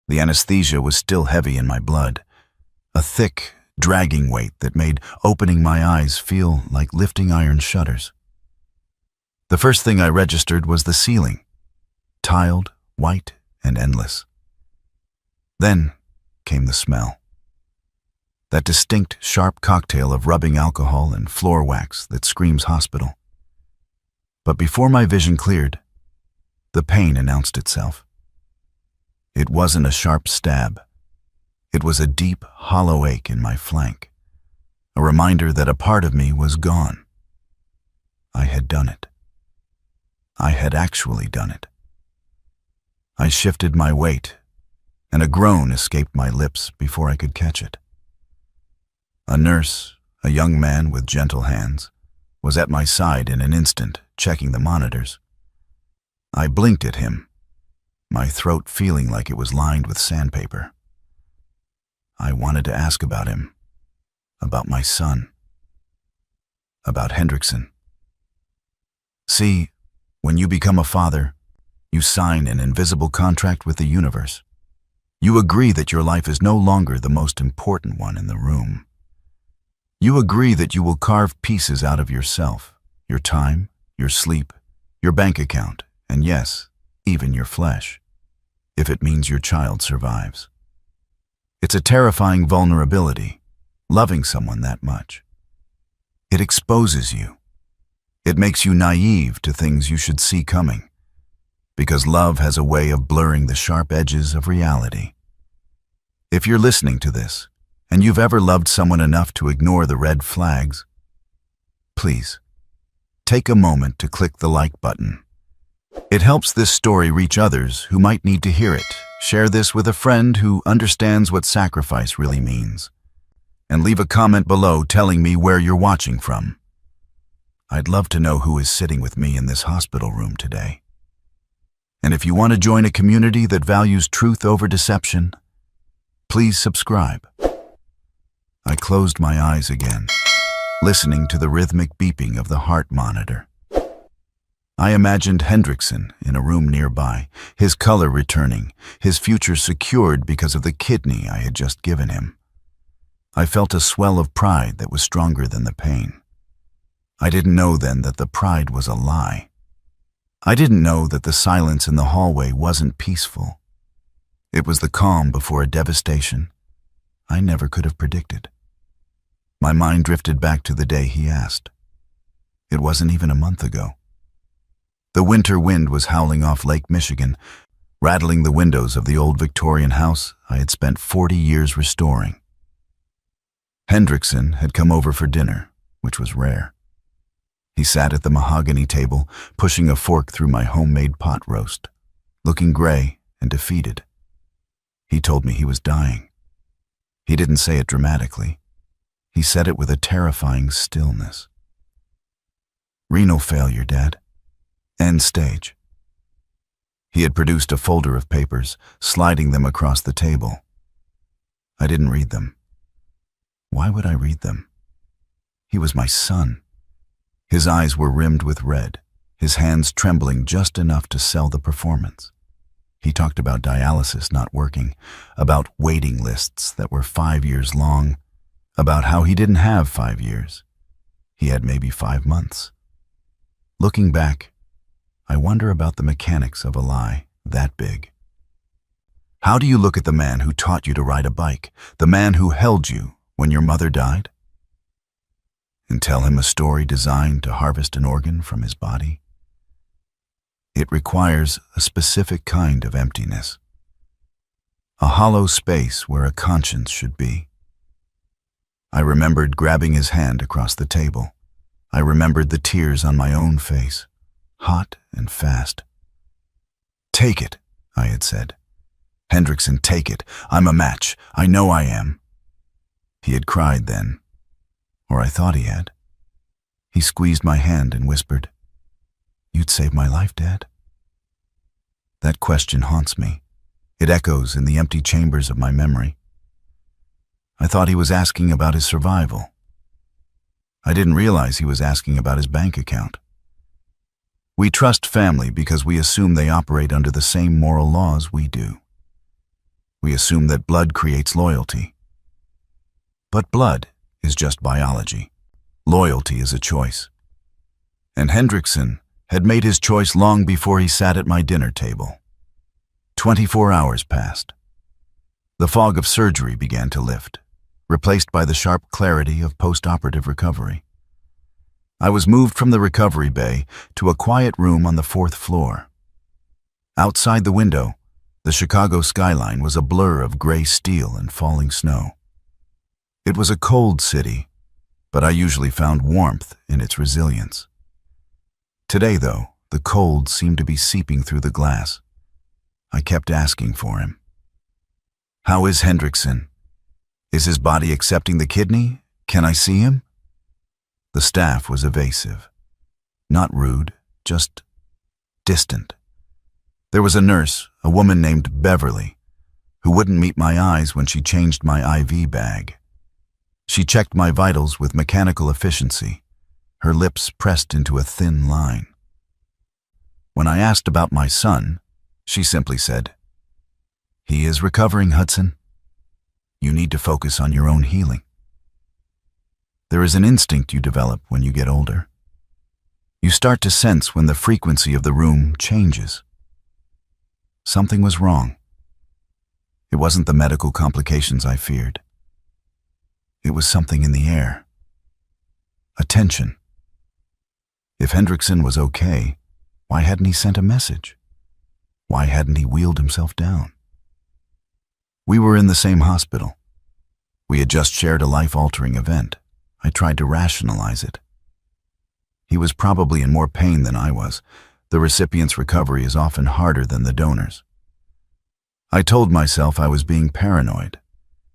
The anesthesia was still heavy in my blood, a thick, dragging weight that made opening my eyes feel like lifting iron shutters. The first thing I registered was the ceiling, tiled, white, and endless. Then came the smell. That distinct, sharp cocktail of rubbing alcohol and floor wax that screams hospital. But before my vision cleared, the pain announced itself. It wasn't a sharp stab. It was a deep, hollow ache in my flank, a reminder that a part of me was gone. I had done it. I had actually done it. I shifted my weight, and a groan escaped my lips before I could catch it. A nurse, a young man with gentle hands, was at my side in an instant, checking the monitors. I blinked at him, my throat feeling like it was lined with sandpaper. I wanted to ask about him, about my son, about Hendrickson. See, when you become a father, you sign an invisible contract with the universe. You agree that your life is no longer the most important one in the room. You agree that you will carve pieces out of yourself, your time, your sleep, your bank account, and yes, even your flesh, if it means your child survives. It's a terrifying vulnerability, loving someone that much. It exposes you. It makes you naive to things you should see coming, because love has a way of blurring the sharp edges of reality. If you're listening to this, and you've ever loved someone enough to ignore the red flags, please, take a moment to click the like button. It helps this story reach others who might need to hear it. Share this with a friend who understands what sacrifice really means. And leave a comment below telling me where you're watching from. I'd love to know who is sitting with me in this hospital room today. And if you want to join a community that values truth over deception, please subscribe. I closed my eyes again, listening to the rhythmic beeping of the heart monitor. I imagined Hendrickson in a room nearby, his color returning, his future secured because of the kidney I had just given him. I felt a swell of pride that was stronger than the pain. I didn't know then that the pride was a lie. I didn't know that the silence in the hallway wasn't peaceful. It was the calm before a devastation I never could have predicted. My mind drifted back to the day he asked. It wasn't even a month ago. The winter wind was howling off Lake Michigan, rattling the windows of the old Victorian house I had spent 40 years restoring. Hendrickson had come over for dinner, which was rare. He sat at the mahogany table, pushing a fork through my homemade pot roast, looking gray and defeated. He told me he was dying. He didn't say it dramatically. He said it with a terrifying stillness. Renal failure, Dad. End stage. He had produced a folder of papers, sliding them across the table. I didn't read them. Why would I read them? He was my son. His eyes were rimmed with red, his hands trembling just enough to sell the performance. He talked about dialysis not working, about waiting lists that were 5 years long, about how he didn't have 5 years. He had maybe 5 months. Looking back, I wonder about the mechanics of a lie that big. How do you look at the man who taught you to ride a bike, the man who held you when your mother died, and tell him a story designed to harvest an organ from his body? It requires a specific kind of emptiness, a hollow space where a conscience should be. I remembered grabbing his hand across the table. I remembered the tears on my own face, hot and fast. "Take it," I had said. "Hendrickson, take it. I'm a match. I know I am." He had cried then, or I thought he had. He squeezed my hand and whispered, "You'd save my life, Dad?" That question haunts me. It echoes in the empty chambers of my memory. I thought he was asking about his survival. I didn't realize he was asking about his bank account. We trust family because we assume they operate under the same moral laws we do. We assume that blood creates loyalty. But blood is just biology. Loyalty is a choice. And Hendrickson had made his choice long before he sat at my dinner table. 24 hours passed. The fog of surgery began to lift, replaced by the sharp clarity of post-operative recovery. I was moved from the recovery bay to a quiet room on the 4th floor. Outside the window, the Chicago skyline was a blur of gray steel and falling snow. It was a cold city, but I usually found warmth in its resilience. Today, though, the cold seemed to be seeping through the glass. I kept asking for him. "How is Hendrickson? Is his body accepting the kidney? Can I see him?" The staff was evasive. Not rude, just distant. There was a nurse, a woman named Beverly, who wouldn't meet my eyes when she changed my IV bag. She checked my vitals with mechanical efficiency, her lips pressed into a thin line. When I asked about my son, she simply said, "He is recovering, Hudson. You need to focus on your own healing." There is an instinct you develop when you get older. You start to sense when the frequency of the room changes. Something was wrong. It wasn't the medical complications I feared. It was something in the air. A tension. If Hendrickson was okay, why hadn't he sent a message? Why hadn't he wheeled himself down? We were in the same hospital. We had just shared a life-altering event. I tried to rationalize it. He was probably in more pain than I was. The recipient's recovery is often harder than the donor's. I told myself I was being paranoid,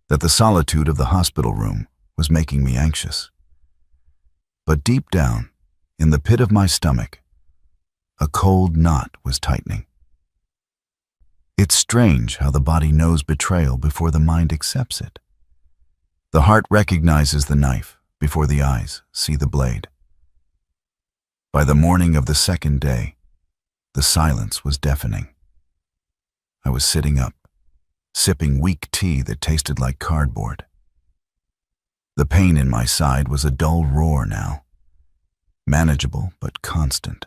that the solitude of the hospital room was making me anxious. But deep down, in the pit of my stomach, a cold knot was tightening. It's strange how the body knows betrayal before the mind accepts it. The heart recognizes the knife before the eyes see the blade. By the morning of the 2nd day, the silence was deafening. I was sitting up, sipping weak tea that tasted like cardboard. The pain in my side was a dull roar now, manageable but constant.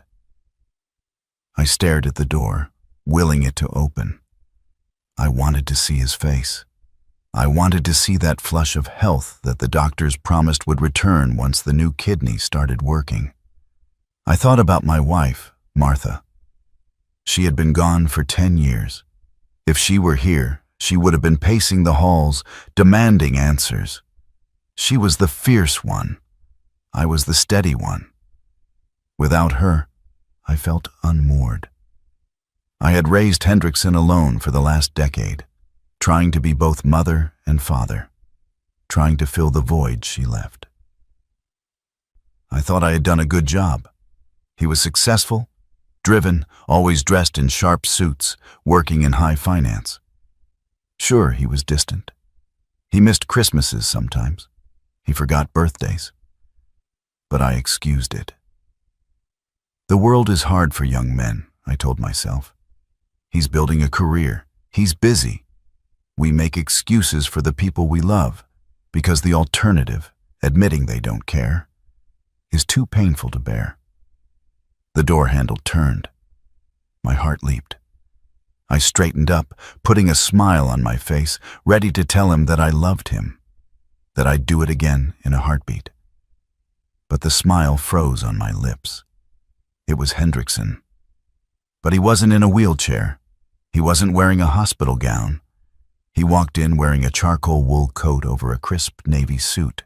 I stared at the door, willing it to open. I wanted to see his face. I wanted to see that flush of health that the doctors promised would return once the new kidney started working. I thought about my wife, Martha. She had been gone for 10 years. If she were here, she would have been pacing the halls, demanding answers. She was the fierce one. I was the steady one. Without her, I felt unmoored. I had raised Hendrickson alone for the last decade, trying to be both mother and father, trying to fill the void she left. I thought I had done a good job. He was successful, driven, always dressed in sharp suits, working in high finance. Sure, he was distant. He missed Christmases sometimes. He forgot birthdays. But I excused it. The world is hard for young men, I told myself. He's building a career. He's busy. We make excuses for the people we love because the alternative, admitting they don't care, is too painful to bear. The door handle turned. My heart leaped. I straightened up, putting a smile on my face, ready to tell him that I loved him, that I'd do it again in a heartbeat. But the smile froze on my lips. It was Hendrickson. But he wasn't in a wheelchair. He wasn't wearing a hospital gown. He walked in wearing a charcoal wool coat over a crisp navy suit,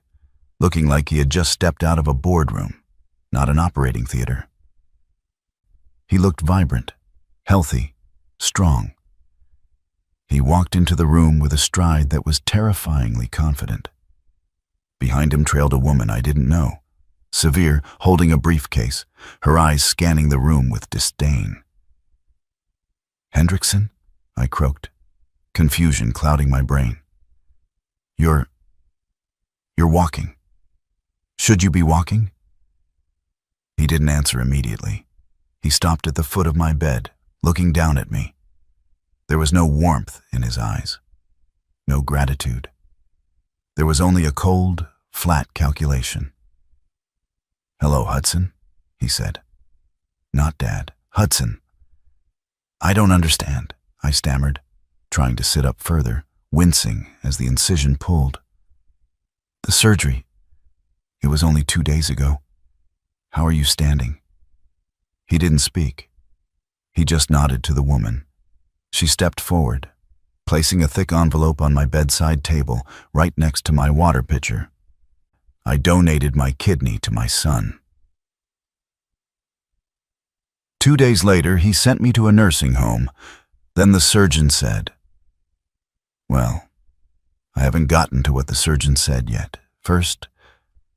looking like he had just stepped out of a boardroom, not an operating theater. He looked vibrant, healthy, strong. He walked into the room with a stride that was terrifyingly confident. Behind him trailed a woman I didn't know, severe, holding a briefcase, her eyes scanning the room with disdain. "Hendrickson?" I croaked, confusion clouding my brain. You're walking. Should you be walking?" He didn't answer immediately. He stopped at the foot of my bed, looking down at me. There was no warmth in his eyes, no gratitude. There was only a cold, flat calculation. "Hello, Hudson," he said. "Not Dad. Hudson." "I don't understand," I stammered, trying to sit up further, wincing as the incision pulled. "The surgery. It was only 2 days ago. How are you standing?" He didn't speak. He just nodded to the woman. She stepped forward, placing a thick envelope on my bedside table right next to my water pitcher. "I donated my kidney to my son." 2 days later, he sent me to a nursing home. Then the surgeon said, well, I haven't gotten to what the surgeon said yet. First,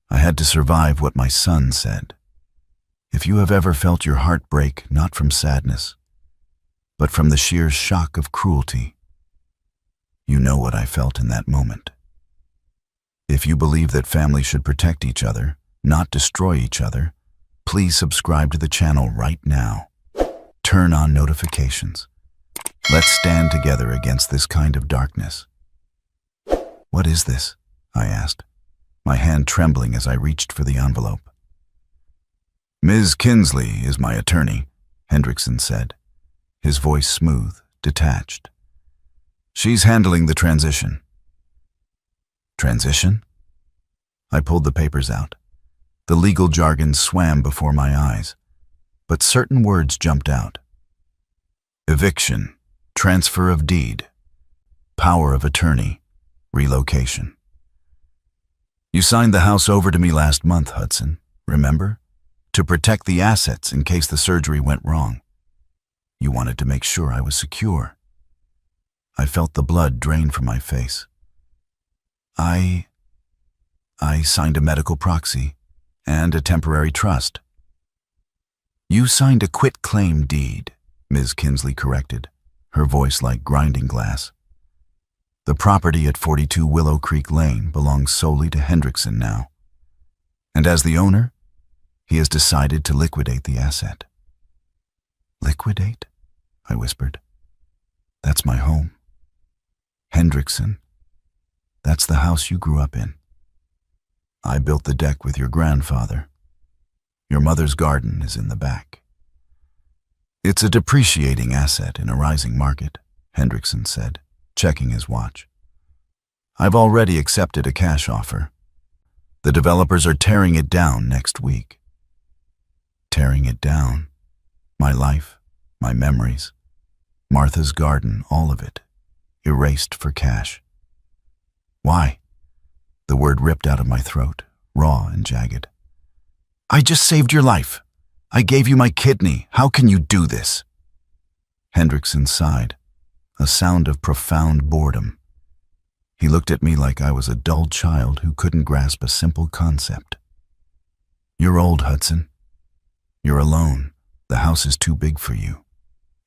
I had to survive what my son said. If you have ever felt your heart break, not from sadness, but from the sheer shock of cruelty, you know what I felt in that moment. If you believe that families should protect each other, not destroy each other, please subscribe to the channel right now. Turn on notifications. Let's stand together against this kind of darkness. "What is this?" I asked, my hand trembling as I reached for the envelope. "Ms. Kinsley is my attorney," Hendrickson said, his voice smooth, detached. "She's handling the transition." "Transition?" I pulled the papers out. The legal jargon swam before my eyes, but certain words jumped out. Eviction, transfer of deed, power of attorney, relocation. You signed the house over to me last month, Hudson, remember? To protect the assets in case the surgery went wrong. You wanted to make sure I was secure. I felt the blood drain from my face. I signed a medical proxy and a temporary trust. You signed a quitclaim deed, Ms. Kinsley corrected, her voice like grinding glass. The property at 42 Willow Creek Lane belongs solely to Hendrickson now. And as the owner, he has decided to liquidate the asset. "Liquidate?" I whispered. "That's my home. Hendrickson, that's the house you grew up in. I built the deck with your grandfather. Your mother's garden is in the back." "It's a depreciating asset in a rising market," Hendrickson said, checking his watch. "I've already accepted a cash offer. The developers are tearing it down next week." Tearing it down? My life, my memories, Martha's garden, all of it, erased for cash. "Why?" The word ripped out of my throat, raw and jagged. "I just saved your life. I gave you my kidney. How can you do this?" Hendrickson sighed, a sound of profound boredom. He looked at me like I was a dull child who couldn't grasp a simple concept. "You're old, Hudson. You're alone. The house is too big for you.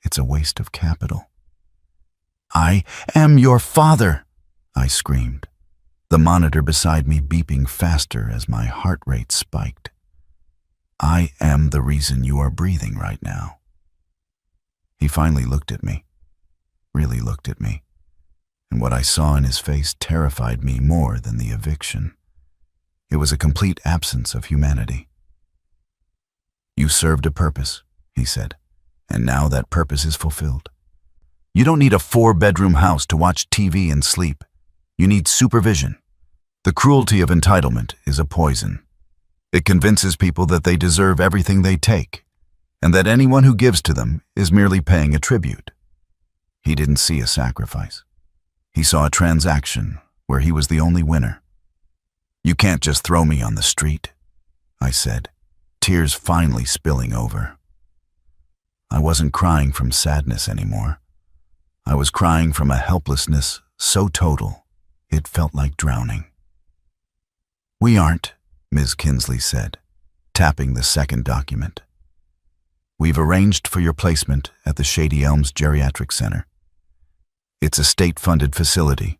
It's a waste of capital." "I am your father," I screamed, the monitor beside me beeping faster as my heart rate spiked. "I am the reason you are breathing right now." He finally looked at me, really looked at me, and what I saw in his face terrified me more than the eviction. It was a complete absence of humanity. "You served a purpose," he said, "and now that purpose is fulfilled. You don't need a 4-bedroom house to watch TV and sleep. You need supervision. The cruelty of entitlement is a poison. It convinces people that they deserve everything they take, and that anyone who gives to them is merely paying a tribute." He didn't see a sacrifice. He saw a transaction where he was the only winner. "You can't just throw me on the street," I said, tears finally spilling over. I wasn't crying from sadness anymore. I was crying from a helplessness so total, it felt like drowning. "We aren't," Ms. Kinsley said, tapping the second document. "We've arranged for your placement at the Shady Elms Geriatric Center. It's a state-funded facility.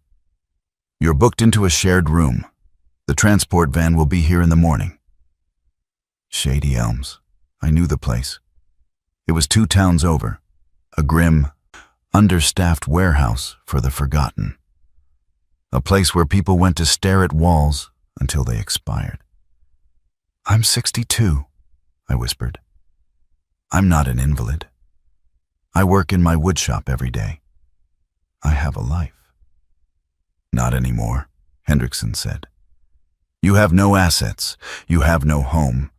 You're booked into a shared room. The transport van will be here in the morning." Shady Elms. I knew the place. It was 2 towns over, a grim, understaffed warehouse for the forgotten. a place where people went to stare at walls until they expired. "I'm 62, I whispered. "I'm not an invalid. I work in my woodshop every day. I have a life." "Not anymore," Hendrickson said. "You have no assets, you have no home.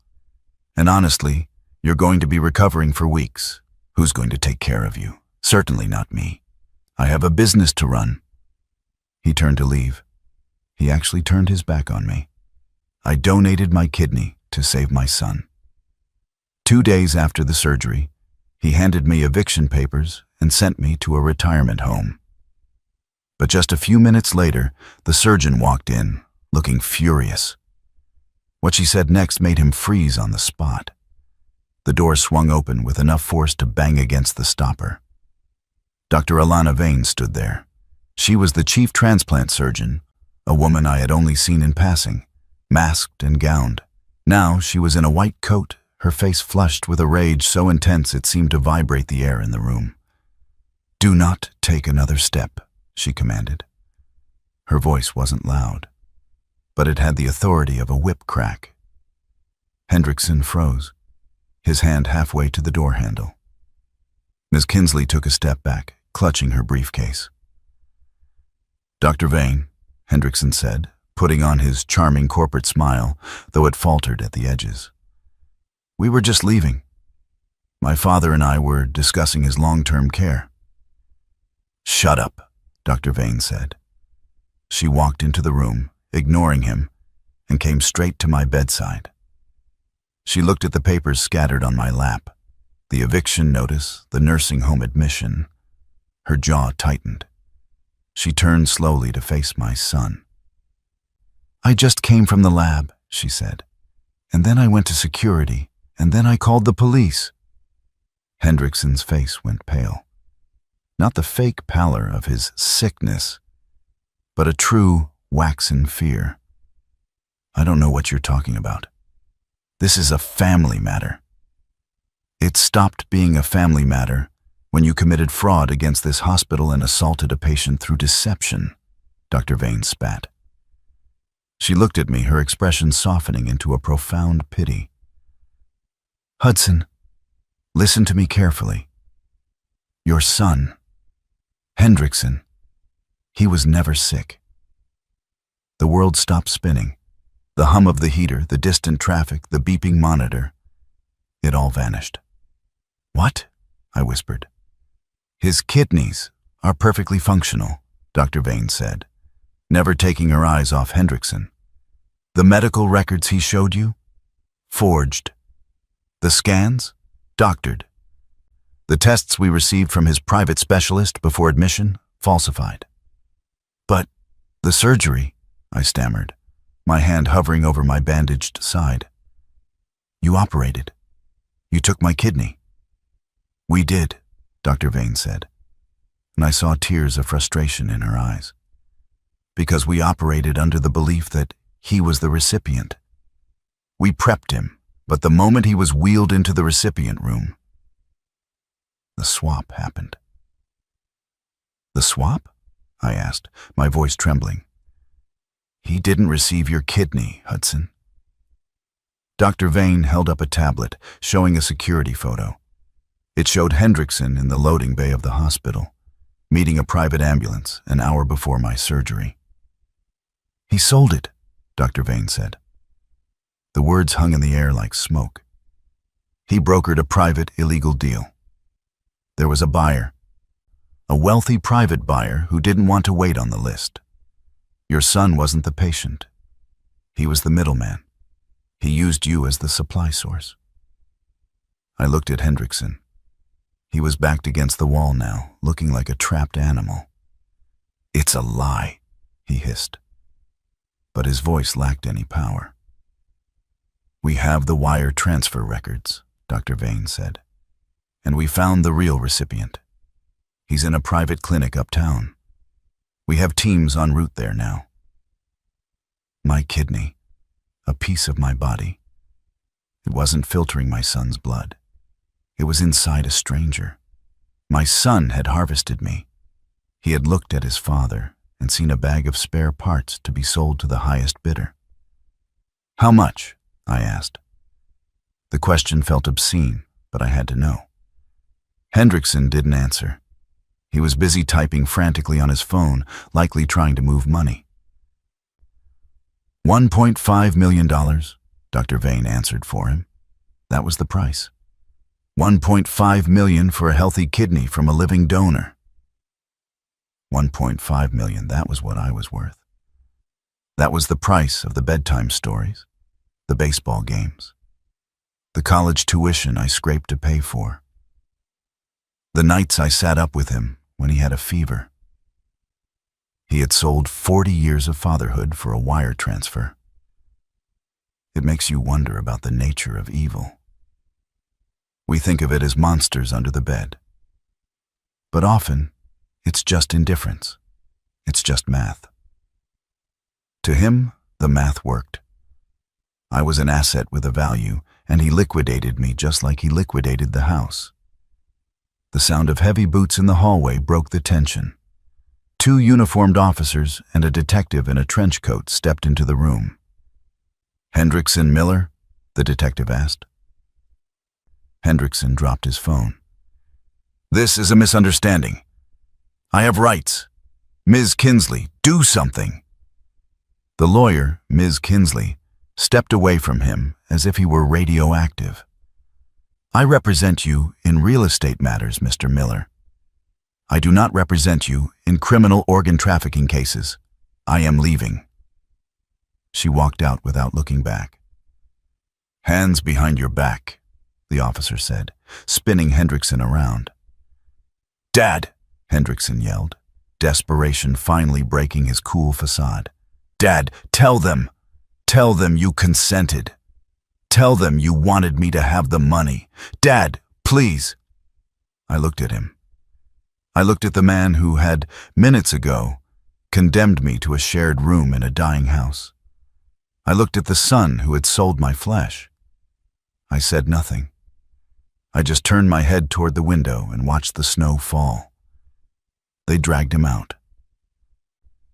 And honestly, you're going to be recovering for weeks. Who's going to take care of you? Certainly not me. I have a business to run." He turned to leave. He actually turned his back on me. I donated my kidney to save my son. 2 days after the surgery, he handed me eviction papers and sent me to a retirement home. But just a few minutes later, the surgeon walked in, looking furious. What she said next made him freeze on the spot. The door swung open with enough force to bang against the stopper. Dr. Alana Vane stood there. She was the chief transplant surgeon, a woman I had only seen in passing, masked and gowned. Now she was in a white coat, her face flushed with a rage so intense it seemed to vibrate the air in the room. "Do not take another step," she commanded. Her voice wasn't loud, but it had the authority of a whip crack. Hendrickson froze, his hand halfway to the door handle. Ms. Kinsley took a step back, clutching her briefcase. "Dr. Vane," Hendrickson said, putting on his charming corporate smile, though it faltered at the edges. "We were just leaving. My father and I were discussing his long-term care." "Shut up," Dr. Vane said. She walked into the room, ignoring him, and came straight to my bedside. She looked at the papers scattered on my lap, the eviction notice, the nursing home admission. Her jaw tightened. She turned slowly to face my son. "I just came from the lab," she said. "And then I went to security, and then I called the police." Hendrickson's face went pale. Not the fake pallor of his sickness, but a true waxen fear. "I don't know what you're talking about. This is a family matter." "It stopped being a family matter when you committed fraud against this hospital and assaulted a patient through deception," Dr. Vane spat. She looked at me, her expression softening into a profound pity. "Hudson, listen to me carefully. Your son, Hendrickson, he was never sick." The world stopped spinning. The hum of the heater, the distant traffic, the beeping monitor. It all vanished. "What?" I whispered. "His kidneys are perfectly functional," Dr. Vane said, never taking her eyes off Hendrickson. "The medical records he showed you? Forged. The scans? Doctored. The tests we received from his private specialist before admission? Falsified." "But the surgery," I stammered, my hand hovering over my bandaged side. "You operated. You took my kidney." "We did," Dr. Vane said, and I saw tears of frustration in her eyes. "Because we operated under the belief that he was the recipient. We prepped him, but the moment he was wheeled into the recipient room, the swap happened." "The swap?" I asked, my voice trembling. "He didn't receive your kidney, Hudson." Dr. Vane held up a tablet, showing a security photo. It showed Hendrickson in the loading bay of the hospital, meeting a private ambulance an hour before my surgery. "He sold it," Dr. Vane said. The words hung in the air like smoke. "He brokered a private, illegal deal. There was a buyer, a wealthy private buyer who didn't want to wait on the list. Your son wasn't the patient. He was the middleman. He used you as the supply source." I looked at Hendrickson. He was backed against the wall now, looking like a trapped animal. "It's a lie," he hissed. But his voice lacked any power. "We have the wire transfer records," Dr. Vane said, "and we found the real recipient. He's in a private clinic uptown. We have teams en route there now." My kidney, a piece of my body. It wasn't filtering my son's blood. It was inside a stranger. My son had harvested me. He had looked at his father, and seen a bag of spare parts to be sold to the highest bidder. "How much?" I asked. The question felt obscene, but I had to know. Hendrickson didn't answer. He was busy typing frantically on his phone, likely trying to move money. $1.5 million, Dr. Vane answered for him. That was the price. $1.5 million for a healthy kidney from a living donor. $1.5 million, that was what I was worth. That was the price of the bedtime stories, the baseball games, the college tuition I scraped to pay for, the nights I sat up with him when he had a fever. He had sold 40 years of fatherhood for a wire transfer. It makes you wonder about the nature of evil. We think of it as monsters under the bed. But often, it's just indifference. It's just math. To him, the math worked. I was an asset with a value, and he liquidated me just like he liquidated the house. The sound of heavy boots in the hallway broke the tension. 2 uniformed officers and a detective in a trench coat stepped into the room. "Hendrickson Miller?" the detective asked. Hendrickson dropped his phone. "This is a misunderstanding. I have rights. Ms. Kinsley, do something." The lawyer, Ms. Kinsley, stepped away from him as if he were radioactive. "I represent you in real estate matters, Mr. Miller. I do not represent you in criminal organ trafficking cases. I am leaving." She walked out without looking back. "Hands behind your back," the officer said, spinning Hendrickson around. "Dad!" Hendrickson yelled, desperation finally breaking his cool facade. "Dad, tell them! Tell them you consented. Tell them you wanted me to have the money. Dad, please!" I looked at him. I looked at the man who had, minutes ago, condemned me to a shared room in a dying house. I looked at the son who had sold my flesh. I said nothing. I just turned my head toward the window and watched the snow fall. They dragged him out.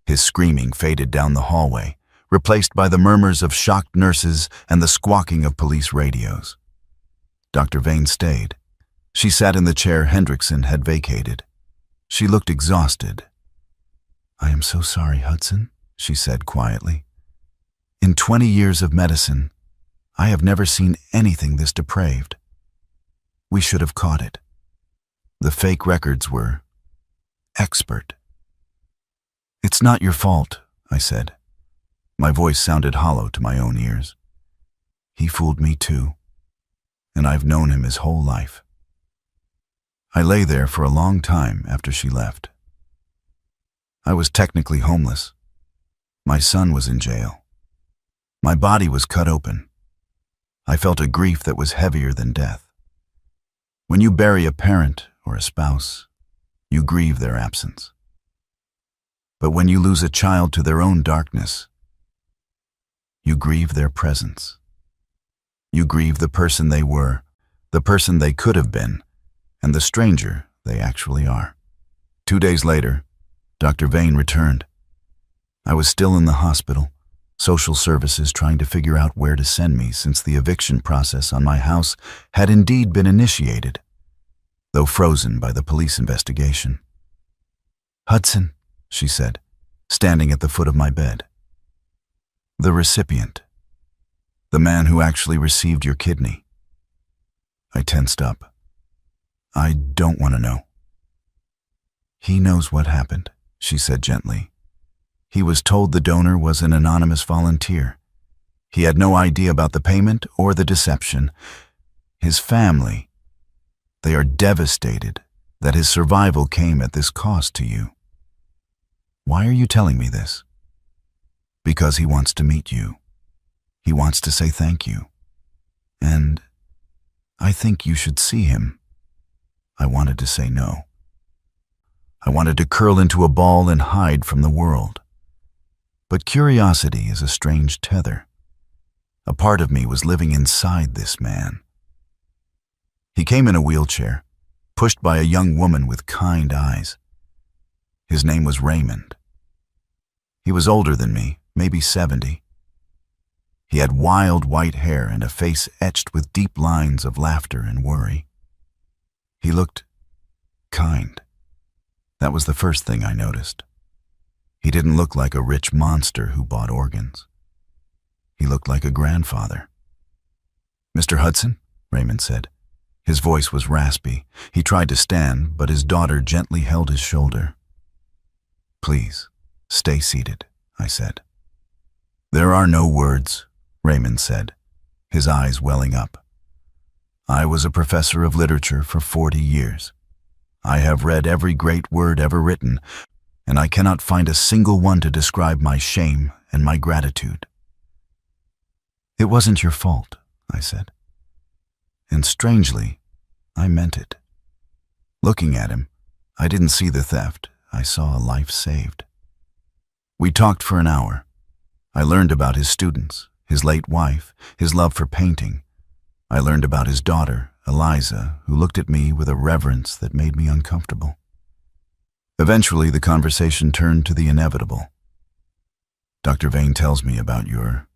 His screaming faded down the hallway, replaced by the murmurs of shocked nurses and the squawking of police radios. Dr. Vane stayed. She sat in the chair Hendrickson had vacated. She looked exhausted. "I am so sorry, Hudson," she said quietly. "In 20 years of medicine, I have never seen anything this depraved. We should have caught it. The fake records were expert." "It's not your fault," I said. My voice sounded hollow to my own ears. "He fooled me too, and I've known him his whole life." I lay there for a long time after she left. I was technically homeless. My son was in jail. My body was cut open. I felt a grief that was heavier than death. When you bury a parent or a spouse, you grieve their absence. But when you lose a child to their own darkness, you grieve their presence. You grieve the person they were, the person they could have been, and the stranger they actually are. 2 days later, Dr. Vane returned. I was still in the hospital, social services trying to figure out where to send me since the eviction process on my house had indeed been initiated, though frozen by the police investigation. "Hudson," she said, standing at the foot of my bed. "The recipient. The man who actually received your kidney." I tensed up. "I don't want to know." "He knows what happened," she said gently. "He was told the donor was an anonymous volunteer. He had no idea about the payment or the deception. His family, they are devastated that his survival came at this cost to you. Why are you telling me this?" "Because he wants to meet you. He wants to say thank you. And I think you should see him." I wanted to say no. I wanted to curl into a ball and hide from the world. But curiosity is a strange tether. A part of me was living inside this man. He came in a wheelchair, pushed by a young woman with kind eyes. His name was Raymond. He was older than me, maybe 70. He had wild white hair and a face etched with deep lines of laughter and worry. He looked kind. That was the first thing I noticed. He didn't look like a rich monster who bought organs. He looked like a grandfather. "Mr. Hudson?" Raymond said. His voice was raspy. He tried to stand, but his daughter gently held his shoulder. "Please, stay seated," I said. "There are no words," Raymond said, his eyes welling up. "I was a professor of literature for 40 years. I have read every great word ever written, and I cannot find a single one to describe my shame and my gratitude." "It wasn't your fault," I said. And strangely, I meant it. Looking at him, I didn't see the theft. I saw a life saved. We talked for an hour. I learned about his students, his late wife, his love for painting. I learned about his daughter, Eliza, who looked at me with a reverence that made me uncomfortable. Eventually, the conversation turned to the inevitable. "Dr. Vane tells me about your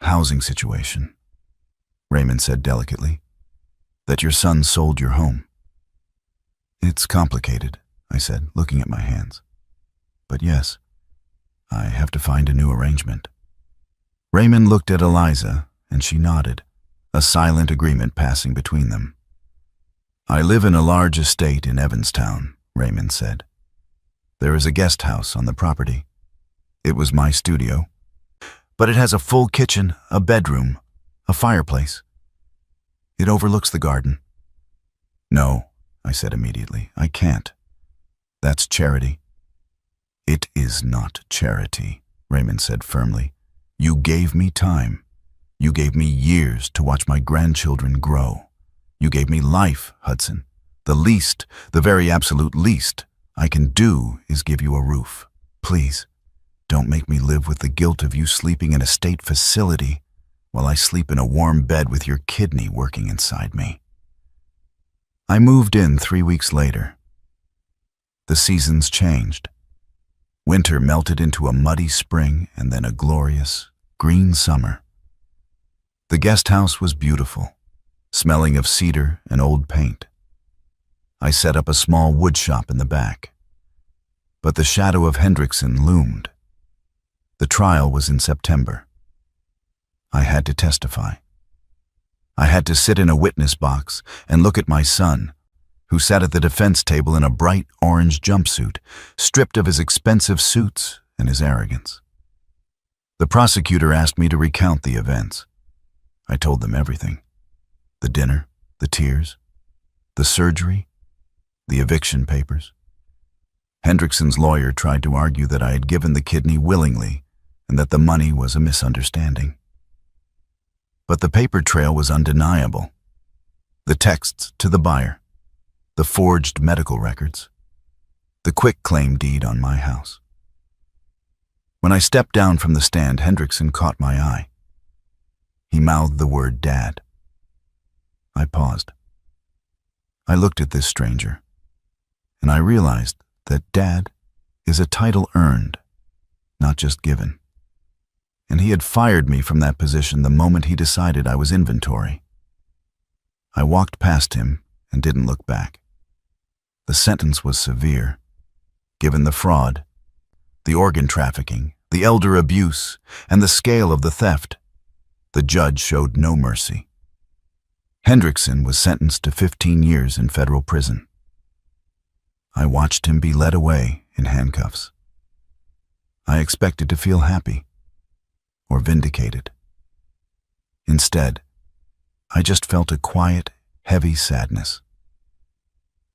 housing situation," Raymond said delicately, "that your son sold your home." "It's complicated," I said, looking at my hands. "But yes, I have to find a new arrangement." Raymond looked at Eliza, and she nodded, a silent agreement passing between them. "I live in a large estate in Evanstown," Raymond said. "There is a guest house on the property. It was my studio, but it has a full kitchen, a bedroom, a fireplace. It overlooks the garden." "No," I said immediately, "I can't. That's charity." "It is not charity," Raymond said firmly. "You gave me time. You gave me years to watch my grandchildren grow. You gave me life, Hudson. The least, the very absolute least I can do is give you a roof. Please, don't make me live with the guilt of you sleeping in a state facility while I sleep in a warm bed with your kidney working inside me." I moved in 3 weeks later. The seasons changed. Winter melted into a muddy spring and then a glorious, green summer. The guest house was beautiful, smelling of cedar and old paint. I set up a small wood shop in the back. But the shadow of Hendrickson loomed. The trial was in September. I had to testify. I had to sit in a witness box and look at my son, who sat at the defense table in a bright orange jumpsuit, stripped of his expensive suits and his arrogance. The prosecutor asked me to recount the events. I told them everything. The dinner, the tears, the surgery, the eviction papers. Hendrickson's lawyer tried to argue that I had given the kidney willingly and that the money was a misunderstanding. But the paper trail was undeniable. The texts to the buyer, the forged medical records, the quitclaim deed on my house. When I stepped down from the stand, Hendrickson caught my eye. He mouthed the word Dad. I paused. I looked at this stranger, and I realized that Dad is a title earned, not just given. And he had fired me from that position the moment he decided I was inventory. I walked past him and didn't look back. The sentence was severe, given the fraud, the organ trafficking, the elder abuse, and the scale of the theft. The judge showed no mercy. Hendrickson was sentenced to 15 years in federal prison. I watched him be led away in handcuffs. I expected to feel happy or vindicated. Instead, I just felt a quiet, heavy sadness.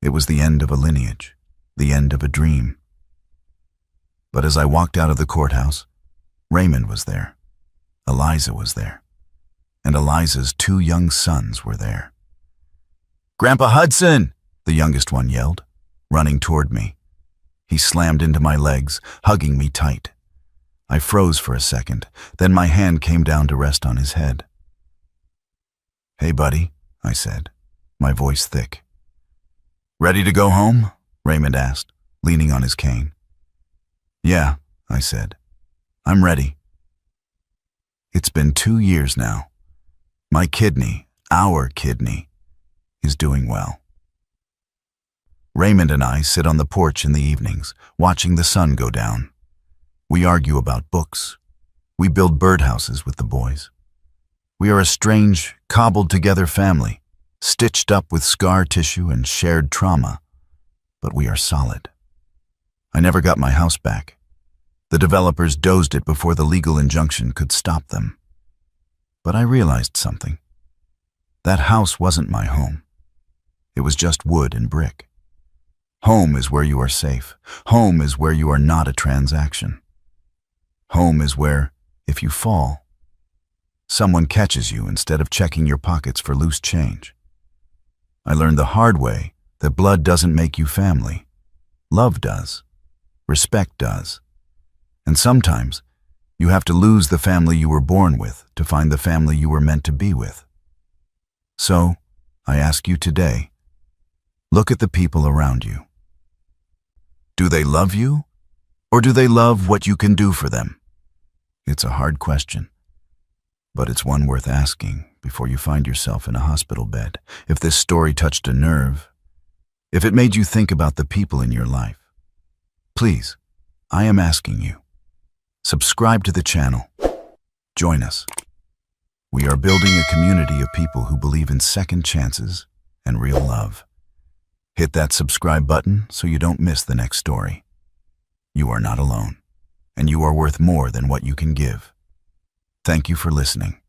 It was the end of a lineage, the end of a dream. But as I walked out of the courthouse, Raymond was there, Eliza was there, and Eliza's 2 young sons were there. "Grandpa Hudson!" the youngest one yelled, running toward me. He slammed into my legs, hugging me tight. I froze for a second, then my hand came down to rest on his head. "Hey, buddy," I said, my voice thick. "Ready to go home?" Raymond asked, leaning on his cane. "Yeah," I said. I'm ready. It's been 2 years now. My kidney, our kidney, is doing well. Raymond and I sit on the porch in the evenings, watching the sun go down. We argue about books. We build birdhouses with the boys. We are a strange, cobbled-together family, stitched up with scar tissue and shared trauma, but we are solid. I never got my house back. The developers dozed it before the legal injunction could stop them. But I realized something. That house wasn't my home. It was just wood and brick. Home is where you are safe. Home is where you are not a transaction. Home is where, if you fall, someone catches you instead of checking your pockets for loose change. I learned the hard way that blood doesn't make you family. Love does. Respect does. And sometimes, you have to lose the family you were born with to find the family you were meant to be with. So, I ask you today, look at the people around you. Do they love you, or do they love what you can do for them? It's a hard question, but it's one worth asking before you find yourself in a hospital bed. If this story touched a nerve, if it made you think about the people in your life, please, I am asking you, subscribe to the channel. Join us. We are building a community of people who believe in second chances and real love. Hit that subscribe button so you don't miss the next story. You are not alone, and you are worth more than what you can give. Thank you for listening.